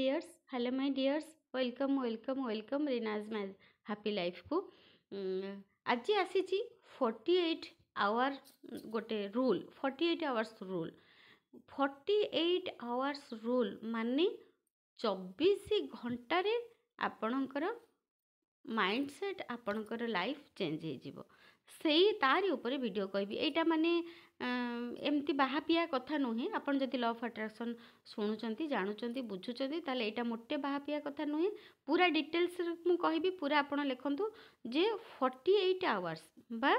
Dears, hello my dears, welcome welcome welcome रिनाज my happy life को। आज आसी 48 आवर गोटे rule, 48 hours rule. 48 hours rule माने 24 घंटे आपणकर माइंडसेट आपणकर लाइफ चेंज हो सेई तारी ऊपर वीडियो कहबी। एटा माने एमती बाहापिया कथा नुहे। आपन जदि लॉ ऑफ अट्रैक्शन शुणुचंती जानुचंती बुझुचंती ताले एटा मोटे बाहापिया कथा नुहे। पूरा डिटेल्स मु कहबी, पूरा आपन लिखंतु जे 48 आवर्स बा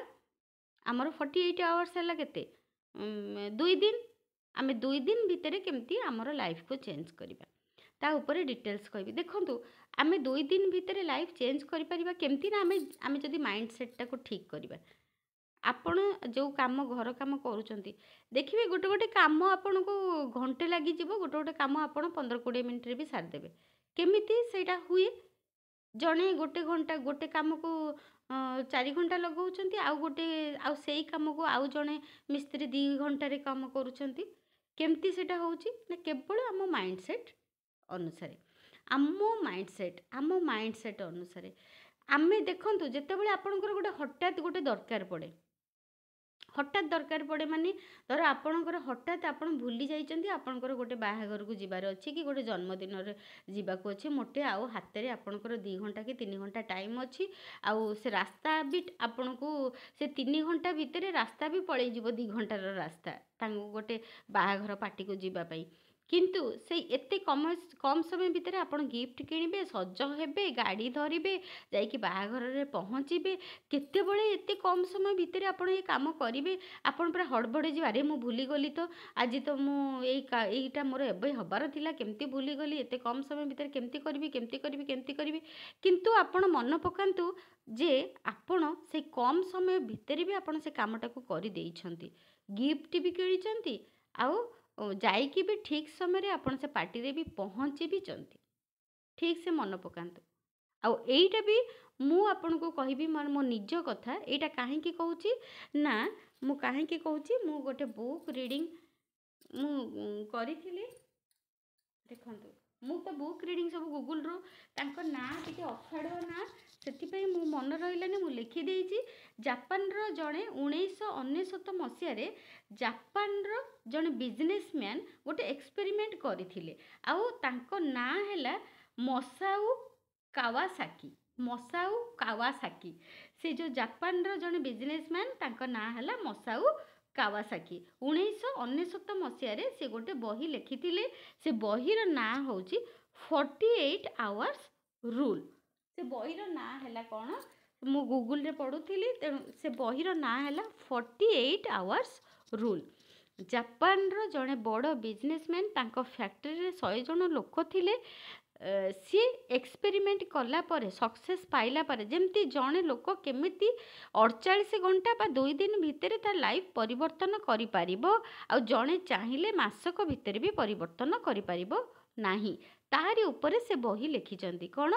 आमर 48 आवर्स हला केते 2 दिन। आमे 2 दिन भितरे केमती आमर लाइफ को चेंज करिबा ता ऊपर डिटेल्स कहबी। देखंतु आमे 2 दिन भितरे लाइफ चेंज करि परिबा केमती ना। आमे जदि माइंडसेट टाको ठीक करिबा, आपण जो काम घर काम करूचंती देखिए गोटे गोटे काम आपन को घंटे लगी जीवो, गोटे गोटे काम आपण 15-20 मिनिट रे भी सार देबे। केमिति सेटा हुए? जणे गोटे घंटा गोटे काम को 4 घंटा लगाउचंती, आउ गोटे आउ सेई काम को आउ जणे मिस्त्री 2 घंटा रे काम करूचंती। केमती सेटा होउची ना? केवल आम माइंडसेट अनुसार, आम माइंडसेट अनुसार आमे देखंतु जेतेबेले आपनकर गोटे हठात गोटे दरकार पड़े, हठात दरकार पड़े माने धर आपणकर हठात आपन भूली जाइचंती, आपणकर गोटे बाहाघर को जिबार अछि कि गोटे जन्मदिन रे जिबाको अछि, मोटे आउ हाथ रे आपणकर 2 घंटा कि 3 घंटा टाइम अछि। आउ से रास्ता भी आपनको से 3 घंटा भितरे रास्ता भी पळै जिवो, 2 घंटार रास्ता तांगो गोटे बाहाघर पार्टी को जिबा पई। किंतु से एते कम समय भितर आपण गिफ्ट किनिबे, सज हेबे, गाड़ी धरिबे, जाइकी बाहाघर रे पहुँचिबे। केतेबेले एते कम समय भितर आपण ये काम करिबे, आपण पूरा हड़बड़े जिबा, अरे मु भूली गली तो आज तो मु एईटा मोर एबे हबार थिला, केमती भूली गली, एते कम समय भितर केमती करिबी। किंतु आपण मन पकांतु जे आपण से कम समय भितर भी आपण से कामटा को करि देइछंती, गिफ्ट भी किनिचंती, आउ जाइकी भी ठीक समय आपण से पार्टी रे भी पहुँची भी चंती। ठीक से मन पकांतु। आउ एईटा भी मु आपन को कहबी, मो निज कथा। एईटा काहेकि कहूची ना, मु काहेकि कहूची, मु गोटे बुक रीडिंग मु करिथिली। देखंतु मु तो बुक रीडिंग सब गूगल रो तांको ना टिके अखाड़ो ना, सेतिपई मु मन रहिलानी, मु लिखि देइची। जापान रो जणे 1999 मसिया रे जापान रो जणे बिजनेसमैन गोटे एक्सपेरिमेंट करिथिले। आउ तांको ना हैला मसाउ कावासाकी। से जो जापान रो जणे बिजनेसमैन तांको ना हैला मसाउ कावासाकी। 1999 मसिया रे से गोटे बही लिखिथिले। से बहीर ना होची 48 आवर्स रूल। से बहीर ना हैला कोन, मु गूगल रे पढुथिली, से बहीर ना हैला 48 आवर्स रूल। जापान रो जणे बड़ बिजनेसमैन तांको फैक्ट्री रे 100 जण लोक थिले। सी एक्सपेरिमेंट कला परे सक्सेस पाइला परे जेमती जणे लोक केमिति 48 घंटा बा 2 दिन भितर तार लाइफ परिवर्तन करि पारिबो, आ जणे चाहिए मासक भितर भी परिवर्तन करि पारिबो नाही, ताहारी ऊपर से बही लिखिचंती। कोन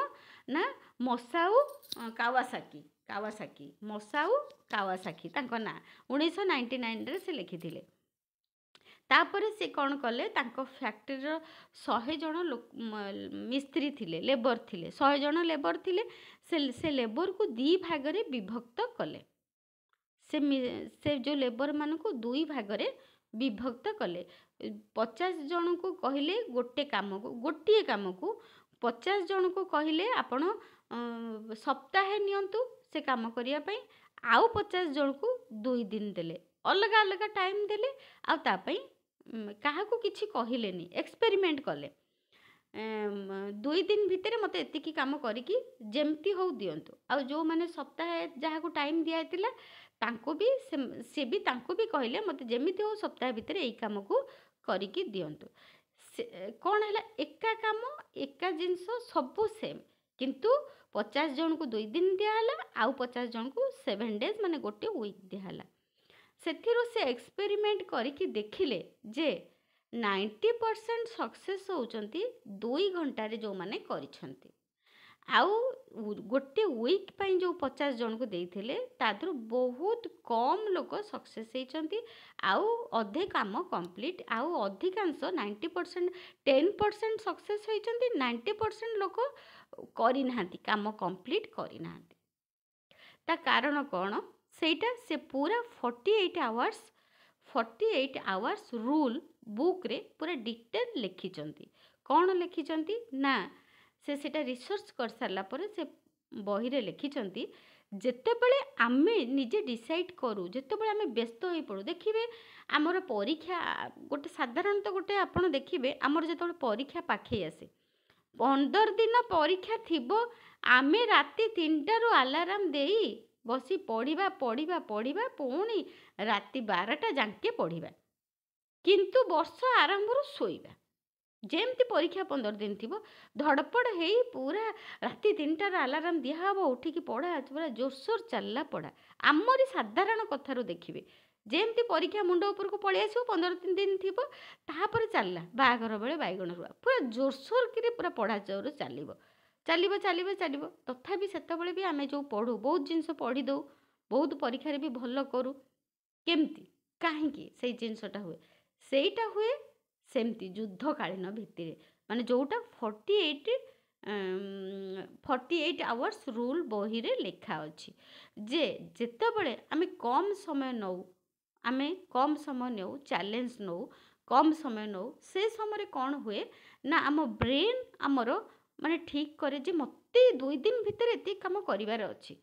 ना मसाउ कावासाकी मसाउ कावासाकी तांको ना 1999 रे से लिखिथिले। तापर से कौन कले, तांको फैक्ट्री 100 जण मिस्त्री थिले, लेबर थिले, 100 जण लेबर थिले। से लेबर को 2 भाग रे विभक्त कले। से जो लेबर मान को 2 भाग रे विभक्त कले। 50 जण को कहले गोटे काम को 50 जण को कहले आपण सप्ताहे नियंतु से काम करिया पई। आउ 50 जण को 2 दिन देले, अलग अलग टाइम देले। आ ता पई काहा को किछि कहिलेनी, एक्सपेरिमेंट कले। 2 दिन भितर मते एतिकी काम करिकी जेमती हो दियंतु। आ जो माने सप्ताहे जहा को टाइम दिया थिला तांको भी से भी तांको भी कहले मते जेमिति हो सप्ताह भितर एई काम को करिकी दियंतु। कौन हैला एका काम एका जिंस सबु सेम, किंतु 50 जन को 2 दिन दिया हला, आउ 50 जन को 7 डेज माने गोटे वीक दिया हला। सेथिरो से एक्सपेरिमेंट करिकी देखिले जे 90% सक्सेस होउचंती 2 घंटा रे जो माने करिसंती। ଆଉ ଗୋଟେ ୱିକ୍ ପାଇଁ ଯେଉଁ 50 ଜଣଙ୍କୁ ଦେଇଥିଲେ ତା ଦେହରୁ ବହୁତ କମ୍ ଲୋକ ସକ୍ସେସ୍ ହେଇଛନ୍ତି, ଆଉ ଅଧେ କାମ କମ୍ପ୍ଲିଟ୍, ଆଉ ଅଧିକାଂଶ 90% 10% ସକ୍ସେସ୍ ହେଇଛନ୍ତି, 90% ଲୋକ କରିନାହାନ୍ତି, କାମ କମ୍ପ୍ଲିଟ୍ କରିନାହାନ୍ତି। ତା କାରଣ କ'ଣ? ସେଇଟା ସେ ପୁରା 48 ଆୱାର୍ସ ରୁଲ୍ ବୁକ୍ରେ ପୁରା ଡିଟେଲ୍ ଲେଖିଛନ୍ତି। କ'ଣ ଲେଖିଛନ୍ତି ନା ସେ ସେଇଟା ରିସର୍ଚ୍ଚ କରିସାରିଲା ପରେ ସେ ବହିରେ ଲେଖିଛନ୍ତି, ଯେତେବେଳେ ଆମେ ନିଜେ ଡିସାଇଡ଼୍ କରୁ, ଯେତେବେଳେ ଆମେ ବ୍ୟସ୍ତ ହୋଇପଡ଼ୁ, ଦେଖିବେ ଆମର ପରୀକ୍ଷା ଗୋଟେ ସାଧାରଣତଃ ଗୋଟେ ଆପଣ ଦେଖିବେ ଆମର ଯେତେବେଳେ ପରୀକ୍ଷା ପାଖେଇ ଆସେ, 15 ଦିନ ପରୀକ୍ଷା ଥିବ, ଆମେ ରାତି 3ଟାରୁ ଆଲାର୍ମ ଦେଇ ବସି ପଢ଼ିବା ପଢ଼ିବା ପଢ଼ିବା, ପୁଣି ରାତି 12ଟା ଯାଙ୍କେ ପଢ଼ିବା, କିନ୍ତୁ ବର୍ଷ ଆରମ୍ଭରୁ ଶୋଇବା। ଯେମିତି ପରୀକ୍ଷା 15 ଦିନ ଥିବ, ଧଡ଼ପଡ଼ ହେଇ ପୁରା ରାତି 3ଟାର ଆଲାର୍ମ ଦିଆହେବ, ଉଠିକି ପଢ଼ା, ପୁରା ଜୋରସୋର ଚାଲିଲା ପଢ଼ା। ଆମରି ସାଧାରଣ କଥାରୁ ଦେଖିବେ, ଯେମିତି ପରୀକ୍ଷା ମୁଣ୍ଡ ଉପରକୁ ପଳେଇ ଆସିବ 15 ଦିନ ଥିବ, ତାପରେ ଚାଲିଲା ବାହାଘର ବେଳେ ବାଇଗଣ ରୁଆ, ପୁରା ଜୋରସୋରକିରି ପୁରା ପଢ଼ା ଜୋର ଚାଲିବ ଚାଲିବ ଚାଲିବ ଚାଲିବ। ତଥାପି ସେତେବେଳେ ବି ଆମେ ଯେଉଁ ପଢ଼ୁ, ବହୁତ ଜିନିଷ ପଢ଼ି ଦେଉ, ବହୁତ ପରୀକ୍ଷାରେ ବି ଭଲ କରୁ। କେମିତି, କାହିଁକି ସେଇ ଜିନିଷଟା ହୁଏ? ସେଇଟା ହୁଏ ସେମିତି ଯୁଦ୍ଧକାଳୀନ ଭିତ୍ତିରେ, ମାନେ ଯେଉଁଟା 48 ଆୱାର୍ସ ରୁଲ୍ ବହିରେ ଲେଖା ଅଛି, ଯେ ଯେତେବେଳେ ଆମେ କମ୍ ସମୟ ନେଉ, ଚ୍ୟାଲେଞ୍ଜ ନେଉ, କମ୍ ସମୟ ନେଉ, ସେ ସମୟରେ କ'ଣ ହୁଏ ନା ଆମ ବ୍ରେନ୍ ଆମର ମାନେ ଠିକ୍ କରେ ଯେ ମୋତେ 2 ଦିନ ଭିତରେ ଏତିକି କାମ କରିବାର ଅଛି।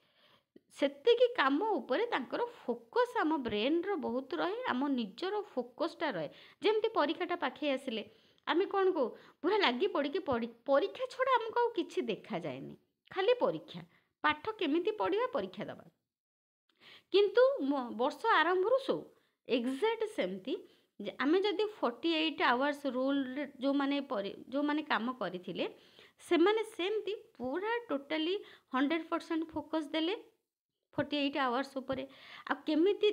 ସେତିକି କାମ ଉପରେ ତାଙ୍କର ଫୋକସ୍ ଆମ ବ୍ରେନ୍ର ବହୁତ ରହେ, ଆମ ନିଜର ଫୋକସ୍ଟା ରହେ। ଯେମିତି ପରୀକ୍ଷାଟା ପାଖେଇ ଆସିଲେ ଆମେ କ'ଣ କହୁ, ପୁରା ଲାଗି ପଡ଼ିକି ପରୀକ୍ଷା ଛଡ଼ା ଆମକୁ ଆଉ କିଛି ଦେଖାଯାଏନି, ଖାଲି ପରୀକ୍ଷା, ପାଠ କେମିତି ପଢ଼ିବା, ପରୀକ୍ଷା ଦେବା। କିନ୍ତୁ ବର୍ଷ ଆରମ୍ଭରୁ ଶୋଉ। ଏକ୍ଜାକ୍ଟ ସେମିତି ଯେ ଆମେ ଯଦି 48 ଆୱାର୍ସ ରୁଲ୍ରେ ଯେଉଁମାନେ କାମ କରିଥିଲେ, ସେମାନେ ସେମିତି ପୁରା ଟୋଟାଲି 100% ଫୋକସ୍ ଦେଲେ 48 ଆୱାର୍ସ ଉପରେ। ଆଉ କେମିତି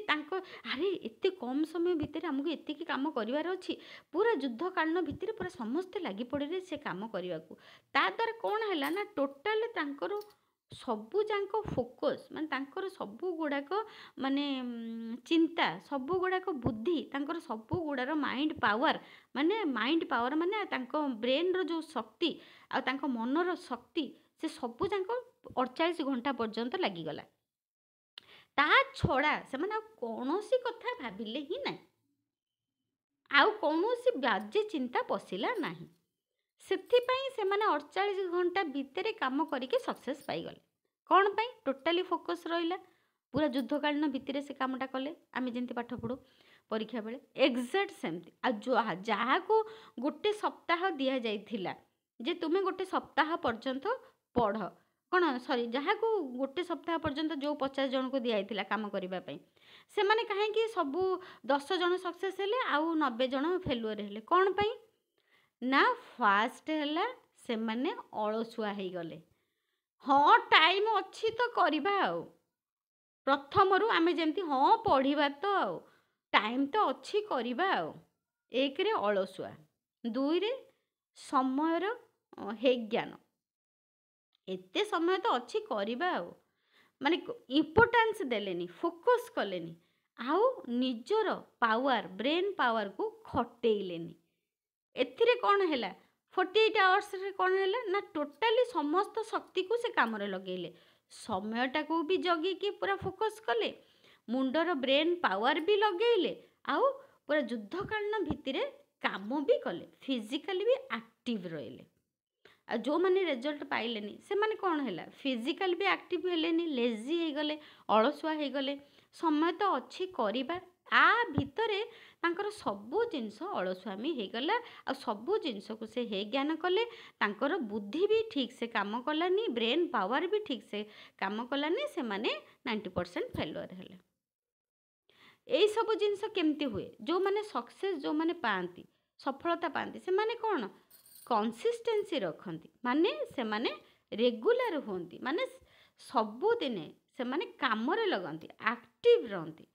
ଆରେ ଏତେ କମ୍ ସମୟ ଭିତରେ ଆମକୁ ଏତିକି କାମ କରିବାର ଅଛି, ପୁରା ଯୁଦ୍ଧକାଳୀନ ଭିତରେ ପୁରା ସମସ୍ତେ ଲାଗି ପଡ଼ିଲେ ସେ କାମ କରିବାକୁ। ତା ଦ୍ୱାରା କ'ଣ ହେଲା ନା ଟୋଟାଲ ତାଙ୍କର ସବୁଯାକ ଫୋକସ୍, ମାନେ ତାଙ୍କର ସବୁଗୁଡ଼ାକ ମାନେ ଚିନ୍ତା, ସବୁଗୁଡ଼ାକ ବୁଦ୍ଧି, ତାଙ୍କର ସବୁଗୁଡ଼ାର ମାଇଣ୍ଡ ପାୱାର ମାନେ ତାଙ୍କ ବ୍ରେନ୍ର ଯେଉଁ ଶକ୍ତି ଆଉ ତାଙ୍କ ମନର ଶକ୍ତି, ସେ ସବୁଯାକ 48 ଘଣ୍ଟା ପର୍ଯ୍ୟନ୍ତ ଲାଗିଗଲା। ତା ଛଡ଼ା ସେମାନେ ଆଉ କୌଣସି କଥା ଭାବିଲେ ହିଁ ନାହିଁ, ଆଉ କୌଣସି ବାଜେ ଚିନ୍ତା ପଶିଲା ନାହିଁ। ସେଥିପାଇଁ ସେମାନେ 48 ଘଣ୍ଟା ଭିତରେ କାମ କରିକି ସକ୍ସେସ୍ ପାଇଗଲେ। କ'ଣ ପାଇଁ? ଟୋଟାଲି ଫୋକସ୍ ରହିଲା, ପୁରା ଯୁଦ୍ଧକାଳୀନ ଭିତରେ ସେ କାମଟା କଲେ। ଆମେ ଯେମିତି ପାଠ ପଢ଼ୁ ପରୀକ୍ଷା ବେଳେ, ଏକ୍ଜାକ୍ଟ ସେମିତି। ଆଉ ଯାହାକୁ ଗୋଟେ ସପ୍ତାହ ଦିଆଯାଇଥିଲା ଯେ ତୁମେ ଗୋଟେ ସପ୍ତାହ ପର୍ଯ୍ୟନ୍ତ ପଢ଼, ଯାହାକୁ ଗୋଟେ ସପ୍ତାହ ପର୍ଯ୍ୟନ୍ତ ଯେଉଁ 50 ଜଣଙ୍କୁ ଦିଆଯାଇଥିଲା କାମ କରିବା ପାଇଁ, ସେମାନେ କାହିଁକି ସବୁ 10 ଜଣ ସକ୍ସେସ୍ ହେଲେ ଆଉ 90 ଜଣ ଫେଲୁଅର୍ ହେଲେ? କ'ଣ ପାଇଁ ନା ଫାଷ୍ଟ ହେଲା ସେମାନେ ଅଳସୁଆ ହେଇଗଲେ। ହଁ ଟାଇମ୍ ଅଛି ତ କରିବା, ଆଉ ପ୍ରଥମରୁ ଆମେ ଯେମିତି ପଢ଼ିବା ତ, ଆଉ ଟାଇମ୍ ତ ଅଛି କରିବା, ଆଉ 1ରେ ଅଳସୁଆ, 2ରେ ସମୟର ହେୟଜ୍ଞାନ, ଏତେ ସମୟ ତ ଅଛି କରିବା, ଆଉ ମାନେ ଇମ୍ପୋର୍ଟାନ୍ସ ଦେଲେନି, ଫୋକସ୍ କଲେନି, ଆଉ ନିଜର ବ୍ରେନ୍ ପାୱାରକୁ ଖଟେଇଲେନି। ଏଥିରେ କ'ଣ ହେଲା, 48 ଆୱାର୍ସରେ କ'ଣ ହେଲା ନା ଟୋଟାଲି ସମସ୍ତ ଶକ୍ତିକୁ ସେ କାମରେ ଲଗେଇଲେ, ସମୟଟାକୁ ବି ଜଗିକି ପୁରା ଫୋକସ୍ କଲେ, ମୁଣ୍ଡର ବ୍ରେନ୍ ପାୱାର ବି ଲଗେଇଲେ, ଆଉ ପୁରା ଯୁଦ୍ଧକାଳୀନ ଭିତରେ କାମ ବି କଲେ, ଫିଜିକାଲି ବି ଆକ୍ଟିଭ୍ ରହିଲେ। ଆଉ ଯେଉଁମାନେ ରେଜଲ୍ଟ ପାଇଲେନି ସେମାନେ କ'ଣ ହେଲା, ଫିଜିକାଲି ବି ଆକ୍ଟିଭ୍ ହେଲେନି, ଲେଜି ହେଇଗଲେ, ଅଳସୁଆ ହେଇଗଲେ। ସମୟ ତ ଅଛି କରିବା, ଭିତରେ ତାଙ୍କର ସବୁ ଜିନିଷ ଅଳସୁଆମୀ ହେଇଗଲା, ଆଉ ସବୁ ଜିନିଷକୁ ସେ ହେୟଜ୍ଞାନ କଲେ, ତାଙ୍କର ବୁଦ୍ଧି ବି ଠିକ୍ ସେ କାମ କଲାନି, ବ୍ରେନ୍ ପାୱାର ବି ଠିକ୍ ସେ କାମ କଲାନି, ସେମାନେ 90% ଫେଲୁଅର୍ ହେଲେ। ଏଇସବୁ ଜିନିଷ କେମିତି ହୁଏ? ଯେଉଁମାନେ ସକ୍ସେସ୍, ଯେଉଁମାନେ ପାଆନ୍ତି, ସଫଳତା ପାଆନ୍ତି, ସେମାନେ କ'ଣ କନସିଷ୍ଟେନ୍ସି ରଖନ୍ତି, ମାନେ ସେମାନେ ରେଗୁଲାର ହୁଅନ୍ତି, ମାନେ ସବୁଦିନେ ସେମାନେ କାମରେ ଲଗାନ୍ତି, ଆକ୍ଟିଭ୍ ରହନ୍ତି।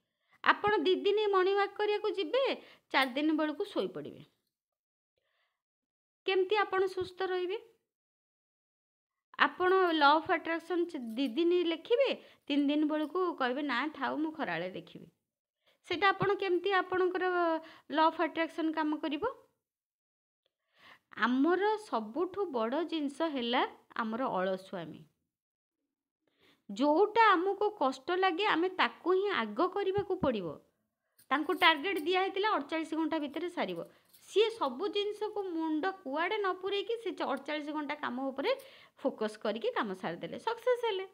ଆପଣ 2 ଦିନ ମର୍ଣ୍ଣିଂ ୱାକ୍ କରିବାକୁ ଯିବେ, 4 ଦିନ ବେଳକୁ ଶୋଇପଡ଼ିବେ। କେମିତି ଆପଣ ସୁସ୍ଥ ରହିବେ? ଆପଣ ଲ ଅଫ୍ ଆଟ୍ରାକ୍ସନ୍ 2 ଦିନ ଲେଖିବେ, 3 ଦିନ ବେଳକୁ କହିବେ ନା ଥାଉ ମୁଁ ଖରାବେଳେ ଦେଖିବି। ସେଇଟା ଆପଣ କେମିତି ଆପଣଙ୍କର ଲ ଅଫ୍ ଆଟ୍ରାକ୍ସନ୍ କାମ କରିବ? ଆମର ସବୁଠୁ ବଡ଼ ଜିନିଷ ହେଲା ଆମର ଅଳସୁଆମୀ। ଯୋଉଟା ଆମକୁ କଷ୍ଟ ଲାଗେ ଆମେ ତାକୁ ହିଁ ଆଗ କରିବାକୁ ପଡ଼ିବ। ତାଙ୍କୁ ଟାର୍ଗେଟ୍ ଦିଆହେଇଥିଲା 48 ଘଣ୍ଟା ଭିତରେ ସାରିବ। ସିଏ ସବୁ ଜିନିଷକୁ ମୁଣ୍ଡ କୁଆଡ଼େ ନ ପୂରେଇକି ସେ 48 ଘଣ୍ଟା କାମ ଉପରେ ଫୋକସ୍ କରିକି କାମ ସାରିଦେଲେ, ସକ୍ସେସ୍ ହେଲେ।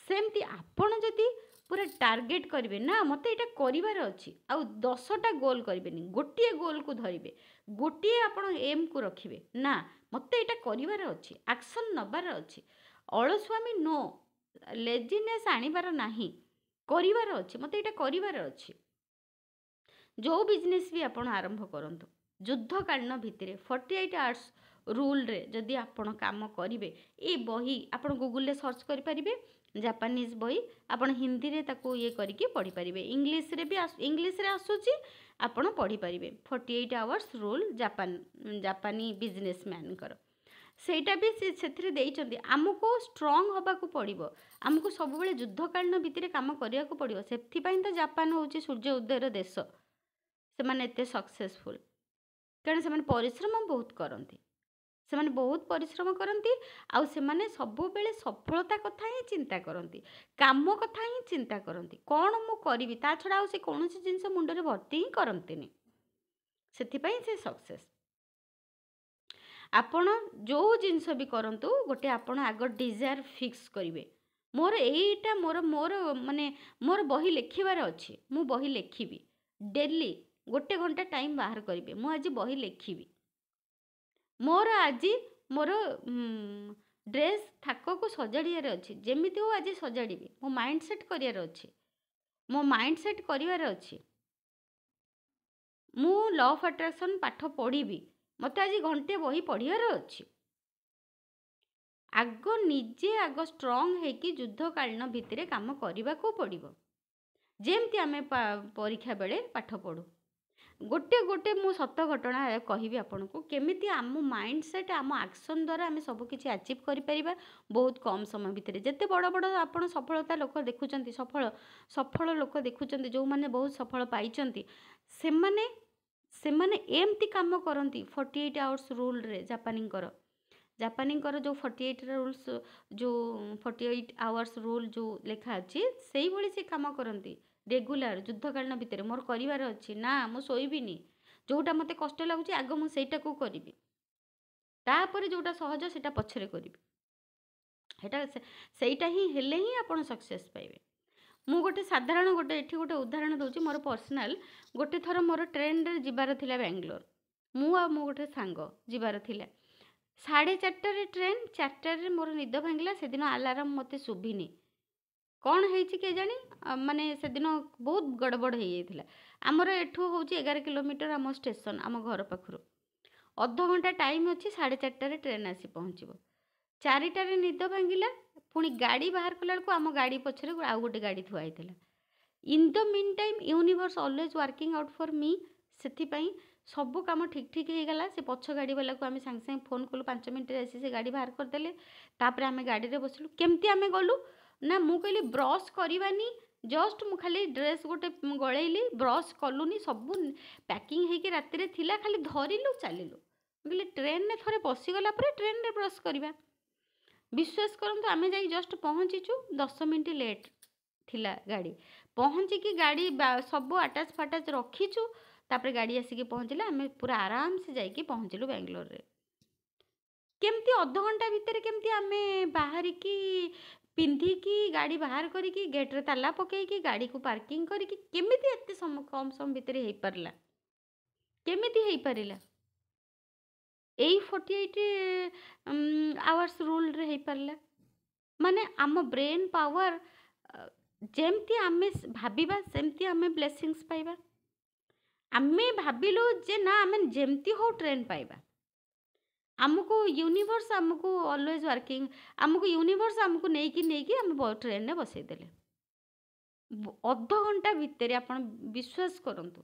ସେମିତି ଆପଣ ଯଦି ପୁରା ଟାର୍ଗେଟ୍ କରିବେ, ନା ମୋତେ ଏଇଟା କରିବାର ଅଛି, ଆଉ 10ଟା ଗୋଲ୍ କରିବେନି, ଗୋଟିଏ ଗୋଲ୍କୁ ଧରିବେ, ଗୋଟିଏ ଆପଣ ଏମ୍କୁ ରଖିବେ, ନା ମୋତେ ଏଇଟା କରିବାର ଅଛି, ଆକ୍ସନ୍ ନେବାର ଅଛି। ଅଳସୁଆମୀ ନୋ, ଲେଜିନେସ୍ ଆଣିବାର ନାହିଁ, କରିବାର ଅଛି, ମୋତେ ଏଇଟା କରିବାର ଅଛି। ଯେଉଁ ବିଜନେସ୍ ବି ଆପଣ ଆରମ୍ଭ କରନ୍ତୁ, ଯୁଦ୍ଧକାଳୀନ ଭିତ୍ତିରେ 48 ଆୱାର୍ସ ରୁଲ୍ରେ ଯଦି ଆପଣ କାମ କରିବେ, ଏ ବହି ଆପଣ ଗୁଗୁଲରେ ସର୍ଚ୍ଚ କରିପାରିବେ, ଜାପାନିଜ୍ ବହି ଆପଣ ହିନ୍ଦୀରେ ତାକୁ ଇଏ କରିକି ପଢ଼ିପାରିବେ, ଇଂଲିଶରେ ବି ଇଂଲିଶରେ ଆସୁଛି, ଆପଣ ପଢ଼ିପାରିବେ 48 ଆୱାର୍ସ ରୁଲ୍ ଜାପାନୀ ବିଜନେସମ୍ୟାନଙ୍କର। ସେଇଟା ବି ସେଥିରେ ଦେଇଛନ୍ତି। ଆମକୁ ଷ୍ଟ୍ରଙ୍ଗ ହେବାକୁ ପଡ଼ିବ, ଆମକୁ ସବୁବେଳେ ଯୁଦ୍ଧକାଳୀନ ଭିତ୍ତିରେ କାମ କରିବାକୁ ପଡ଼ିବ। ସେଥିପାଇଁ ତ ଜାପାନ ହେଉଛି ସୂର୍ଯ୍ୟ ଉଦୟର ଦେଶ। ସେମାନେ ଏତେ ସକ୍ସେସଫୁଲ୍, କାରଣ ସେମାନେ ପରିଶ୍ରମ ବହୁତ କରନ୍ତି, ସେମାନେ ବହୁତ ପରିଶ୍ରମ କରନ୍ତି, ଆଉ ସେମାନେ ସବୁବେଳେ ସଫଳତା କଥା ହିଁ ଚିନ୍ତା କରନ୍ତି, କାମ କଥା ହିଁ ଚିନ୍ତା କରନ୍ତି, କ'ଣ ମୁଁ କରିବି, ତା ଛଡ଼ା ଆଉ ସେ କୌଣସି ଜିନିଷ ମୁଣ୍ଡରେ ଭର୍ତ୍ତି ହିଁ କରନ୍ତିନି। ସେଥିପାଇଁ ସେ ସକ୍ସେସ୍। ଆପଣ ଯେଉଁ ଜିନିଷ ବି କରନ୍ତୁ, ଗୋଟେ ଆପଣ ଆଗ ଡିଜାୟାର ଫିକ୍ସ କରିବେ, ମୋର ଏଇଟା ମୋର ମାନେ ମୋର ବହି ଲେଖିବାର ଅଛି, ମୁଁ ବହି ଲେଖିବି। ଡେଲି 1 ଘଣ୍ଟା ଟାଇମ୍ ବାହାର କରିବେ, ମୁଁ ଆଜି ବହି ଲେଖିବି। ମୋର ଆଜି ମୋର ଡ୍ରେସ୍ ଥାକକୁ ସଜାଡ଼ିବାର ଅଛି, ଯେମିତି ହଉ ଆଜି ସଜାଡ଼ିବି। ମୋ ମାଇଣ୍ଡ ସେଟ୍ କରିବାର ଅଛି, ମୋ ମାଇଣ୍ଡ ସେଟ୍ କରିବାର ଅଛି। ମୁଁ ଲ ଅଫ୍ ଆଟ୍ରାକ୍ସନ୍ ପାଠ ପଢ଼ିବି, ମୋତେ ଆଜି ଘଣ୍ଟେ ବହି ପଢ଼ିବାର ଅଛି। ଆଗ ନିଜେ ଆଗ ଷ୍ଟ୍ରଙ୍ଗ ହେଇକି ଯୁଦ୍ଧକାଳୀନ ଭିତ୍ତିରେ କାମ କରିବାକୁ ପଡ଼ିବ, ଯେମିତି ଆମେ ପରୀକ୍ଷା ବେଳେ ପାଠ ପଢ଼ୁ। ଗୋଟେ ମୁଁ ସତ ଘଟଣା କହିବି ଆପଣଙ୍କୁ, କେମିତି ଆମ ମାଇଣ୍ଡ ସେଟ୍ ଆମ ଆକ୍ସନ୍ ଦ୍ୱାରା ଆମେ ସବୁକିଛି ଆଚିଭ୍ କରିପାରିବା ବହୁତ କମ୍ ସମୟ ଭିତରେ। ଯେତେ ବଡ଼ ବଡ଼ ଆପଣ ସଫଳତା ଲୋକ ଦେଖୁଛନ୍ତି, ସଫଳ ଲୋକ ଦେଖୁଛନ୍ତି, ଯେଉଁମାନେ ବହୁତ ସଫଳ ପାଇଛନ୍ତି, ସେମାନେ ଏମିତି କାମ କରନ୍ତି 48 ଆୱାର୍ସ ରୁଲ୍ରେ। ଜାପାନୀଙ୍କର ଯେଉଁ 48 ରୁଲ୍ସ, ଯେଉଁ 48 ଆୱାର୍ସ ରୁଲ୍ ଯେଉଁ ଲେଖା ଅଛି, ସେଇଭଳି ସେ କାମ କରନ୍ତି ରେଗୁଲାର ଯୁଦ୍ଧକାଳୀନ ଭିତରେ। ମୋର କରିବାର ଅଛି, ନା ମୁଁ ଶୋଇବିନି, ଯେଉଁଟା ମୋତେ କଷ୍ଟ ଲାଗୁଛି ଆଗ ମୁଁ ସେଇଟାକୁ କରିବି, ତାପରେ ଯେଉଁଟା ସହଜ ସେଇଟା ପଛରେ କରିବି। ସେଇଟା ହିଁ ହେଲେ ହିଁ ଆପଣ ସକ୍ସେସ୍ ପାଇବେ। ମୁଁ ଏଠି ଗୋଟେ ଉଦାହରଣ ଦେଉଛି, ମୋର ପର୍ସନାଲ୍। ଗୋଟେ ଥର ମୋର ଟ୍ରେନରେ ଯିବାର ଥିଲା ବାଙ୍ଗାଲୋର, ମୁଁ ଆଉ ମୋ ଗୋଟେ ସାଙ୍ଗ ଯିବାର ଥିଲା। 4:30ରେ ଟ୍ରେନ୍, 4ଟାରେ ମୋର ନିଦ ଭାଙ୍ଗିଲା। ସେଦିନ ଆଲାର୍ମ ମୋତେ ଶୁଭିନି, କ'ଣ ହେଇଛି କେଜାଣି, ମାନେ ସେଦିନ ବହୁତ ଗଡ଼ବଡ଼ ହେଇଯାଇଥିଲା। ଆମର ଏଠୁ ହେଉଛି 11 କିଲୋମିଟର ଆମ ଷ୍ଟେସନ୍, ଆମ ଘର ପାଖରୁ। ଅଧଘଣ୍ଟା ଟାଇମ୍ ଅଛି, 4:30ରେ ଟ୍ରେନ୍ ଆସି ପହଞ୍ଚିବ। 4ଟାରେ ନିଦ ଭାଙ୍ଗିଲା, ପୁଣି ଗାଡ଼ି ବାହାର କଲାବେଳକୁ ଆମ ଗାଡ଼ି ପଛରେ ଆଉ ଗୋଟେ ଗାଡ଼ି ଥୁଆ ହେଇଥିଲା। In the mean time universe always working out for me. ସେଥିପାଇଁ ସବୁ କାମ ଠିକ୍ ହେଇଗଲା। ସେ ପଛ ଗାଡ଼ିବାଲାକୁ ଆମେ ସାଙ୍ଗେ ସାଙ୍ଗେ ଫୋନ୍ କଲୁ, 5 ମିନିଟ୍ରେ ଆସି ସେ ଗାଡ଼ି ବାହାର କରିଦେଲେ। ତାପରେ ଆମେ ଗାଡ଼ିରେ ବସିଲୁ। କେମିତି ଆମେ ଗଲୁ, ନା ମୁଁ କହିଲି ବ୍ରସ୍ କରିବାନି, ଜଷ୍ଟ ମୁଁ ଖାଲି ଡ୍ରେସ୍ ଗୋଟେ ଗଳେଇଲି, ବ୍ରସ୍ କଲୁନି, ସବୁ ପ୍ୟାକିଂ ହେଇକି ରାତିରେ ଥିଲା, ଖାଲି ଧରିଲୁ ଚାଲିଲୁ। ମୁଁ କହିଲି ଟ୍ରେନ୍ରେ ଥରେ ବସିଗଲା ପରେ ଟ୍ରେନ୍ରେ ବ୍ରସ୍ କରିବା। ବିଶ୍ୱାସ କରନ୍ତୁ, ଆମେ ଯାଇ ଜଷ୍ଟ ପହଞ୍ଚିଛୁ, 10 ମିନିଟ୍ ଲେଟ୍ ଥିଲା ଗାଡ଼ି। ପହଞ୍ଚିକି ଗାଡ଼ି ସବୁ ଆଟାଚ୍ ଫାଟାଚ୍ ରଖିଛୁ, ତାପରେ ଗାଡ଼ି ଆସିକି ପହଞ୍ଚିଲା। ଆମେ ପୁରା ଆରାମସେ ଯାଇକି ପହଞ୍ଚିଲୁ ବାଙ୍ଗାଲୋରରେ। କେମିତି ଅଧଘଣ୍ଟା ଭିତରେ କେମିତି ଆମେ ବାହାରିକି, ପିନ୍ଧିକି, ଗାଡ଼ି ବାହାର କରିକି, ଗେଟ୍ରେ ତାଲା ପକେଇକି, ଗାଡ଼ିକୁ ପାର୍କିଂ କରିକି, କେମିତି ଏତେ କମ୍ ସମୟ ଭିତରେ ହେଇପାରିଲା? କେମିତି ହେଇପାରିଲା? ଏଇ 48 ଆୱାର୍ସ ରୁଲ୍ରେ ହେଇପାରିଲା। ମାନେ ଆମ ବ୍ରେନ୍ ପାୱାର, ଯେମିତି ଆମେ ଭାବିବା ସେମିତି ଆମେ ବ୍ଲେସିଂସ୍ ପାଇବା। ଆମେ ଭାବିଲୁ ଯେ ନା ଆମେ ଯେମିତି ହଉ ଟ୍ରେନ୍ ପାଇବା। ଆମକୁ ୟୁନିଭର୍ସ ଆମକୁ ଅଲୱେଜ୍ ୱାର୍କିଂ, ୟୁନିଭର୍ସ ଆମକୁ ନେଇକି ଆମ ଟ୍ରେନ୍ରେ ବସେଇଦେଲେ। ଅଧଘଣ୍ଟା ଭିତରେ ଆପଣ ବିଶ୍ୱାସ କରନ୍ତୁ,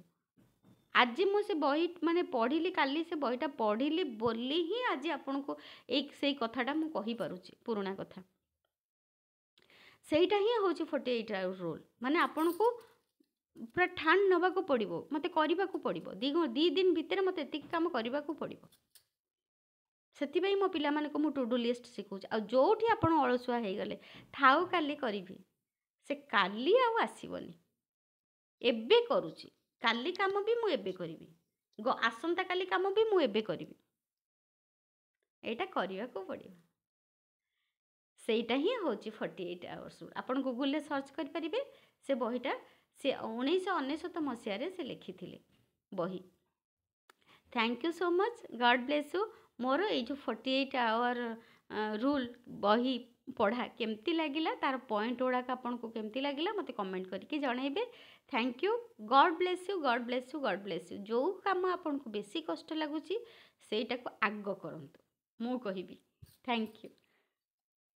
आज मुझे बही माने पढ़ी काली से बहीटा पढ़ी बोली ही आज आपन को एक से कथाटा मुझे कहीपरुची पुराणा कथा सेटा ही हूँ 48 आवर रूल माने आपन को पूरा ठाण नवा को पड़ो मत करने को पड़ो दी दिन भितर मत एतिक काम करने को पड़ो से मो पिला को मु टू डू लिस्ट शिखुच आ जोठी आप अलसुआ हो गले थाउ काली करी से काली आसबनी एबे करुची काली काम भी मु एबे करी आसंता काली काम भी मु एबे करी एटा करने को पड़ो सेटा ही हूँ 48 आवर्स रूल आप गूगल सर्च करें से बहीटा से 1999 मसीह से लिखी बही thank you so much God bless you more ये जो 48 आवर रूल बही पढ़ा केमती लगिला तार पॉइंट गुड़ाक आपन को केमती लगिला मते कमेंट करके जनइबे thank you God bless you God bless you God bless you जो काम आपन को बेसी कष्ट लगुची सेटा को आग करंतु मु कहिबी थैंक यू।